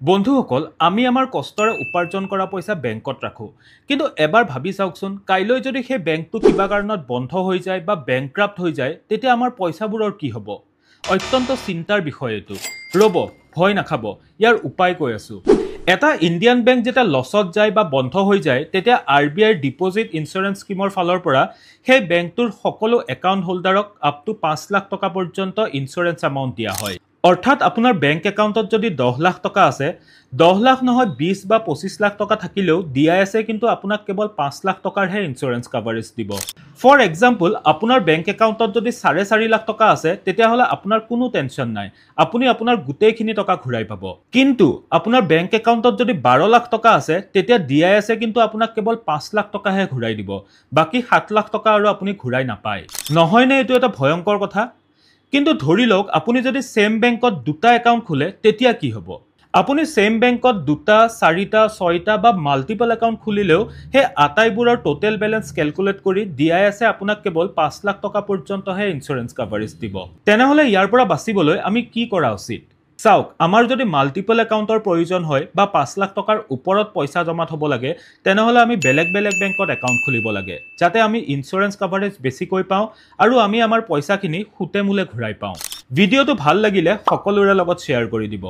বন্ধুসকল আমি আমাৰ কষ্টৰে উপাৰ্জন কৰা পইচা বেংকত ৰাখোঁ কিন্তু এবাৰ ভাবি চাওকচোন কাইলৈ যদি সেই বেংকটো কিবা কাৰণত বন্ধ হৈ যায় বা বেংক্ৰাপ্ট হৈ যায় তেতিয়া আমাৰ পইচাবোৰৰ কি হ'ব অত্যন্ত চিন্তাৰ বিষয় এইটো ৰ'ব ভয় নাখাব ইয়াৰ উপায় কৈ আছো এটা ইণ্ডিয়ান বেংক যেতিয়া লছত যায় বা বন্ধ হৈ যায় তেতিয়া আৰবিআইৰ ডিপজিট ইঞ্চুৰেঞ্চ স্কিমৰ ফালৰ পৰা সেই বেংকটোৰ সকলো একাউণ্ট হোল্ডাৰক আপ টু 5 লাখ টকা পৰ্যন্ত ইঞ্চুৰেঞ্চ এমাউণ্ট দিয়া হয় অৰ্থাৎ আপোনাৰ বেংক একাউণ্টত যদি 10 লাখ টকা আছে 10 লাখ নহয় 20 বা 25 লাখ টকা থাকিলেও ডিআইএছে কিন্তু আপোনাক কেৱল 5 লাখ টকাৰহে ইঞ্চুৰেঞ্চ কভাৰেজ দিব ফৰ এক্সাম্পল আপোনাৰ বেংক একাউণ্টত যদি 4.5 লাখ টকা আছে তেতিয়াহ'লে আপোনাৰ কোনো টেনচন নাই আপুনি আপোনাৰ গোটেইখিনি টকা ঘূৰাই পাব কিন্তু আপোনাৰ বেংক একাউণ্টত যদি 12 লাখ টকা আছে তেতিয়া ডিআইএছে কিন্তু আপোনাক কেৱল 5 লাখ টকাহে ঘূৰাই দিব বাকি 7 লাখ টকা আৰু আপুনি ঘূৰাই নাপায় নহয়নে এইটো এটা ভয়ংকৰ কথা কিন্তু ধৰি লওক আপুনি যদি সেম বেংকত দুটা একাউণ্ট খোলে তেতিয়া কি হ'ব আপুনি সেম বেংকত দুটা চাৰিটা ছয়টা বা মাল্টিপল একাউণ্ট খুলিলেও সেই আটাইবোৰৰ টোটেল বেলেন্স ক্যালকুলেট কৰি ডিআইএছে আপোনাক কেৱল 5 লাখ টকা পৰ্যন্তহে ইঞ্চুৰেঞ্চ কভাৰেজ দিব তেনেহলে ইয়াৰ পৰা বাচিবলৈ আমি কি কৰা উচিত চাওক আমাৰ যদি মাল্টিপল একাউণ্টৰ প্ৰয়োজন হয় বা 5 লাখ টকাৰ ওপৰত পইচা জমা থব লাগে তেনেহলে আমি বেলেগ বেলেগ বেংকত একাউণ্ট খুলিব লাগে যাতে আমি ইঞ্চুৰেঞ্চ কভাৰেজ বেছিকৈ পাওঁ আৰু আমি আমাৰ পইচাখিনি খুতে মুলে ঘূৰাই পাওঁ ভিডিওটো ভাল লাগিলে সকলোৰে লগত শেয়াৰ কৰি দিব